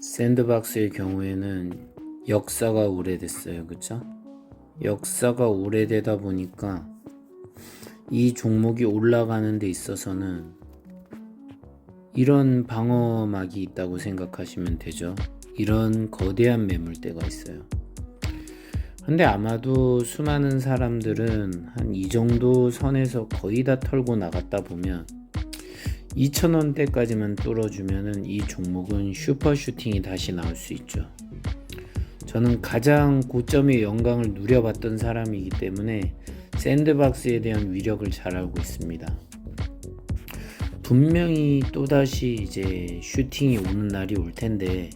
샌드박스의 경우에는 역사가 오래됐어요. 그쵸? 역사가 오래되다 보니까 이 종목이 올라가는 데 있어서는 이런 방어막이 있다고 생각하시면 되죠. 이런 거대한 매물대가 있어요. 근데 아마도 수많은 사람들은 한 이 정도 선에서 거의 다 털고 나갔다 보면 2,000원대까지만 뚫어주면은 이 종목은 슈퍼슈팅이 다시 나올 수 있죠. 저는 가장 고점의 영광을 누려봤던 사람이기 때문에 샌드박스에 대한 위력을 잘 알고 있습니다. 분명히 또다시 이제 슈팅이 오는 날이 올 텐데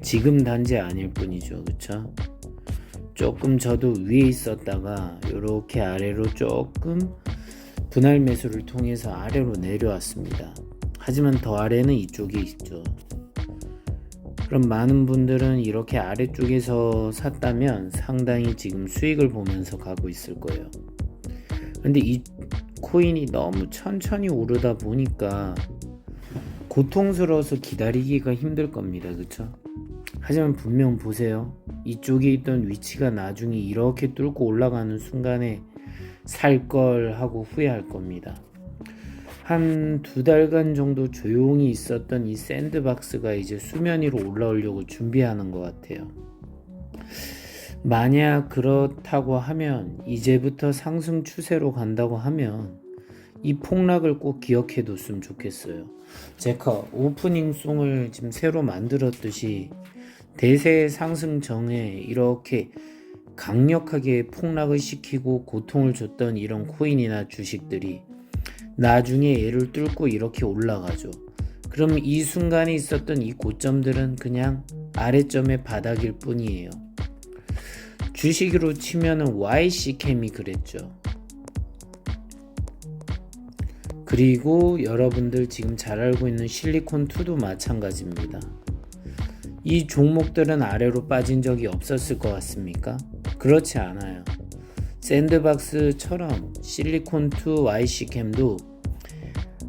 지금 단지 아닐 뿐이죠. 그쵸? 조금 저도 위에 있었다가 이렇게 아래로 조금 분할 매수를 통해서 아래로 내려왔습니다. 하지만 더 아래는 이쪽에 있죠. 그럼 많은 분들은 이렇게 아래쪽에서 샀다면 상당히 지금 수익을 보면서 가고 있을 거예요. 근데 이 코인이 너무 천천히 오르다 보니까 고통스러워서 기다리기가 힘들 겁니다. 그쵸? 하지만 분명 보세요. 이쪽에 있던 위치가 나중에 이렇게 뚫고 올라가는 순간에 살 걸 하고 후회할 겁니다. 한 2달간 정도 조용히 있었던 이 샌드박스가 이제 수면 위로 올라오려고 준비하는 것 같아요. 만약 그렇다고 하면 이제부터 상승 추세로 간다고 하면 이 폭락을 꼭 기억해 뒀으면 좋겠어요. 제가 오프닝 송을 지금 새로 만들었듯이 대세의 상승 전에 이렇게 강력하게 폭락을 시키고 고통을 줬던 이런 코인이나 주식들이 나중에 얘를 뚫고 이렇게 올라가죠. 그럼 이 순간에 있었던 이 고점들은 그냥 아래점의 바닥일 뿐이에요. 주식으로 치면은 YC캠이 그랬죠. 그리고 여러분들 지금 잘 알고 있는 실리콘2도 마찬가지입니다. 이 종목들은 아래로 빠진 적이 없었을 것 같습니까? 그렇지 않아요. 샌드박스처럼 실리콘2 YC캠도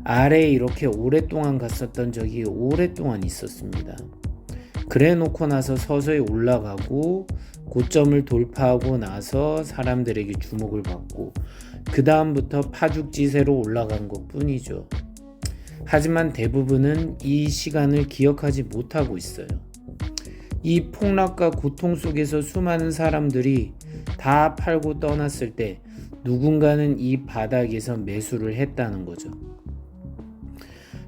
아래에 이렇게 오랫동안 갔었던 적이 오랫동안 있었습니다. 그래 놓고 나서 서서히 올라가고 고점을 돌파하고 나서 사람들에게 주목을 받고 그 다음부터 파죽지세로 올라간 것 뿐이죠. 하지만 대부분은 이 시간을 기억하지 못하고 있어요. 이 폭락과 고통 속에서 수많은 사람들이 다 팔고 떠났을 때 누군가는 이 바닥에서 매수를 했다는 거죠.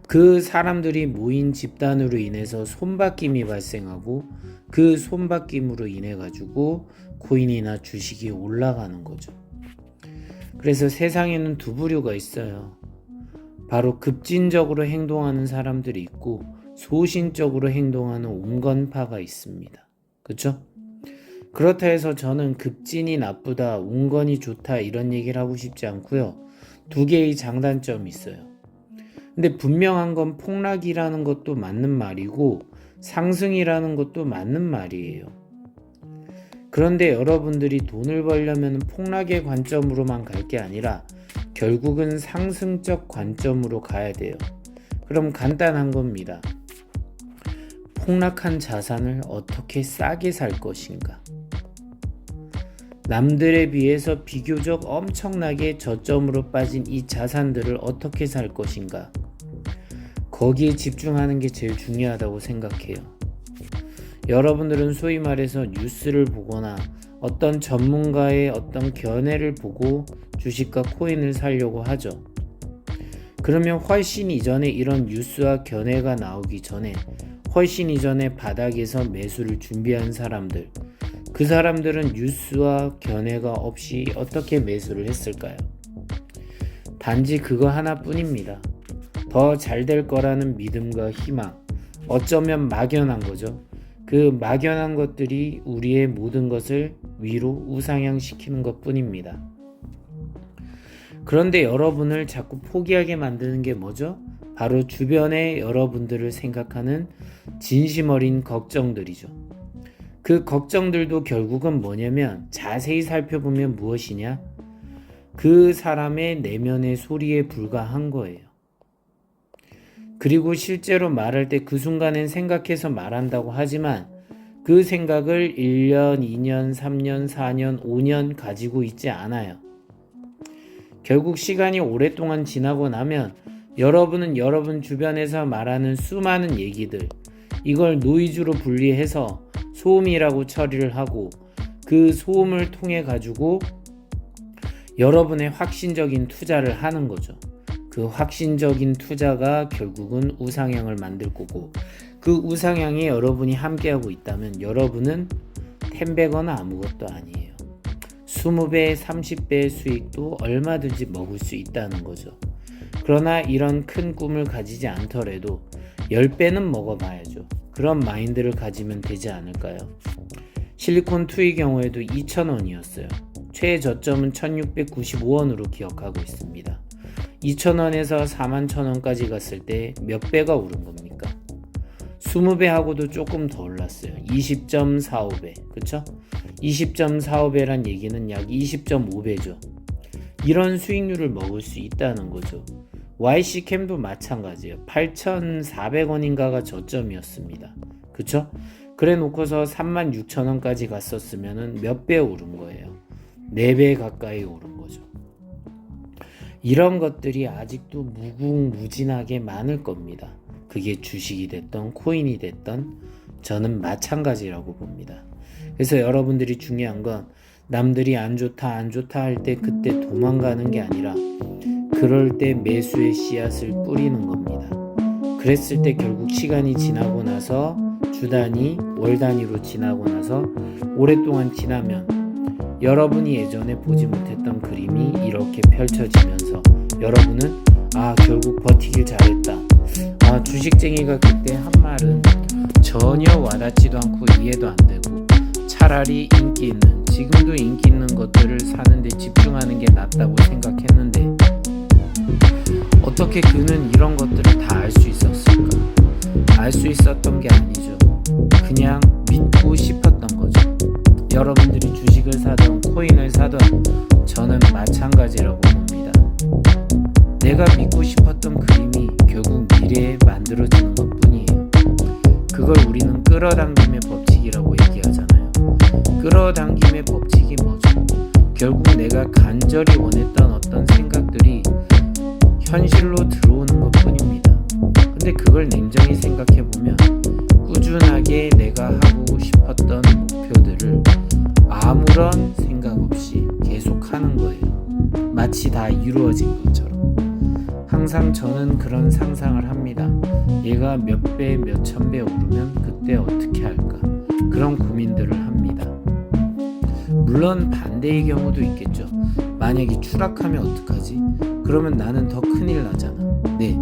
그 사람들이 모인 집단으로 인해서 손바뀜이 발생하고 그 손바뀜으로 인해 가지고 코인이나 주식이 올라가는 거죠. 그래서 세상에는 두 부류가 있어요. 바로 급진적으로 행동하는 사람들이 있고 소신적으로 행동하는 온건파가 있습니다. 그렇죠? 그렇다 해서 저는 급진이 나쁘다, 온건이 좋다 이런 얘기를 하고 싶지 않고요. 두 개의 장단점이 있어요. 근데 분명한 건 폭락이라는 것도 맞는 말이고 상승이라는 것도 맞는 말이에요. 그런데 여러분들이 돈을 벌려면 폭락의 관점으로만 갈 게 아니라 결국은 상승적 관점으로 가야 돼요. 그럼 간단한 겁니다. 폭락한 자산을 어떻게 싸게 살 것인가? 남들에 비해서 비교적 엄청나게 저점으로 빠진 이 자산들을 어떻게 살 것인가? 거기에 집중하는 게 제일 중요하다고 생각해요. 여러분들은 소위 말해서 뉴스를 보거나 어떤 전문가의 어떤 견해를 보고 주식과 코인을 사려고 하죠. 그러면 훨씬 이전에 이런 뉴스와 견해가 나오기 전에 훨씬 이전에 바닥에서 매수를 준비한 사람들, 그 사람들은 뉴스와 견해가 없이 어떻게 매수를 했을까요? 단지 그거 하나뿐입니다. 더 잘 될 거라는 믿음과 희망, 어쩌면 막연한 거죠. 그 막연한 것들이 우리의 모든 것을 위로 우상향시키는 것 뿐입니다. 그런데 여러분을 자꾸 포기하게 만드는 게 뭐죠? 바로 주변의 여러분들을 생각하는 진심 어린 걱정들이죠. 그 걱정들도 결국은 뭐냐면 자세히 살펴보면 무엇이냐? 그 사람의 내면의 소리에 불과한 거예요. 그리고 실제로 말할 때 그 순간엔 생각해서 말한다고 하지만 그 생각을 1년, 2년, 3년, 4년, 5년 가지고 있지 않아요. 결국 시간이 오랫동안 지나고 나면 여러분은 여러분 주변에서 말하는 수많은 얘기들, 이걸 노이즈로 분리해서 소음이라고 처리를 하고 그 소음을 통해 가지고 여러분의 확신적인 투자를 하는 거죠. 그 확신적인 투자가 결국은 우상향을 만들 거고, 그 우상향에 여러분이 함께하고 있다면 여러분은 10배거나 아무것도 아니에요. 20배, 30배의 수익도 얼마든지 먹을 수 있다는 거죠. 그러나 이런 큰 꿈을 가지지 않더라도 10배는 먹어봐야죠. 그런 마인드를 가지면 되지 않을까요? 실리콘2의 경우에도 2,000원이었어요. 최저점은 1,695원으로 기억하고 있습니다. 2,000원에서 41,000원까지 갔을 때 몇 배가 오른 겁니까? 20배하고도 조금 더 올랐어요. 20.45배. 그쵸? 20.45배란 얘기는 약 20.5배죠. 이런 수익률을 먹을 수 있다는 거죠. YC캠도 마찬가지예요. 8,400원인가가 저점이었습니다. 그쵸? 그래 놓고서 36,000원까지 갔었으면 몇 배 오른 거예요? 4배 가까이 오른 거죠. 이런 것들이 아직도 무궁무진하게 많을 겁니다. 그게 주식이 됐던 코인이 됐던 저는 마찬가지라고 봅니다. 그래서 여러분들이 중요한 건 남들이 안 좋다 할 때 그때 도망가는 게 아니라 그럴 때 매수의 씨앗을 뿌리는 겁니다. 그랬을 때 결국 시간이 지나고 나서 주 단위, 월 단위로 지나고 나서 오랫동안 지나면 여러분이 예전에 보지 못했던 그림이 이렇게 펼쳐지면서 여러분은 결국 버티길 잘했다. 주식쟁이가 그때 한 말은 전혀 와닿지도 않고 이해도 안 되고 차라리 인기 있는, 지금도 인기 있는 것들을 사는데 집중하는 게 낫다고 생각했는데 어떻게 그는 이런 것들을 다 알 수 있었을까? 알 수 있었던 게 아니죠. 그냥 믿고 싶었던 거죠. 여러분들이 주식을 사든 코인을 사든 저는 마찬가지라고 봅니다. 내가 믿고 싶었던 그림이 결국 미래에 만들어지는 것 뿐이에요. 그걸 우리는 끌어당김의 법칙이라고 얘기하잖아요. 끌어당김의 법칙이 뭐죠? 결국 내가 간절히 원했던 어떤 생각들이 현실로 들어오는 것 뿐입니다. 근데 그걸 냉정히 생각해보면 꾸준하게 내가 하고 싶었던 목표들을 아무런 생각 없이 계속 하는 거예요. 마치 다 이루어진 것처럼. 항상 저는 그런 상상을 합니다. 얘가 몇 배, 몇 천 배 오르면 그때 어떻게 할까? 그런 고민들을 합니다. 물론 반대의 경우도 있겠죠. 만약에 추락하면 어떡하지? 그러면 나는 더 큰일 나잖아. 네.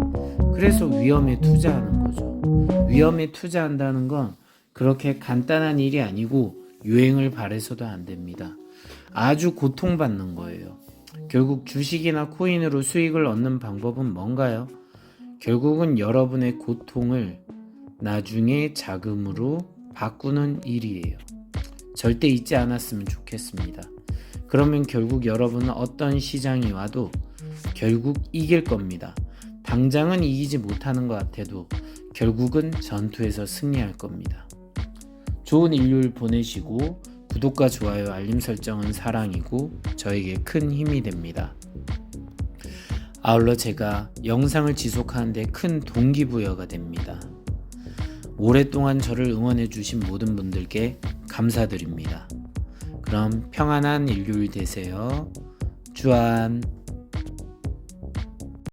그래서 위험에 투자하는 거죠. 위험에 투자한다는 건 그렇게 간단한 일이 아니고 유행을 바래서도 안 됩니다. 아주 고통받는 거예요. 결국 주식이나 코인으로 수익을 얻는 방법은 뭔가요? 결국은 여러분의 고통을 나중에 자금으로 바꾸는 일이에요. 절대 잊지 않았으면 좋겠습니다. 그러면 결국 여러분은 어떤 시장이 와도 결국 이길 겁니다. 당장은 이기지 못하는 것 같아도 결국은 전투에서 승리할 겁니다. 좋은 일요일 보내시고 구독과 좋아요, 알림 설정은 사랑이고 저에게 큰 힘이 됩니다. 아울러 제가 영상을 지속하는데 큰 동기부여가 됩니다. 오랫동안 저를 응원해 주신 모든 분들께 감사드립니다. 그럼 평안한 일요일 되세요. 주안.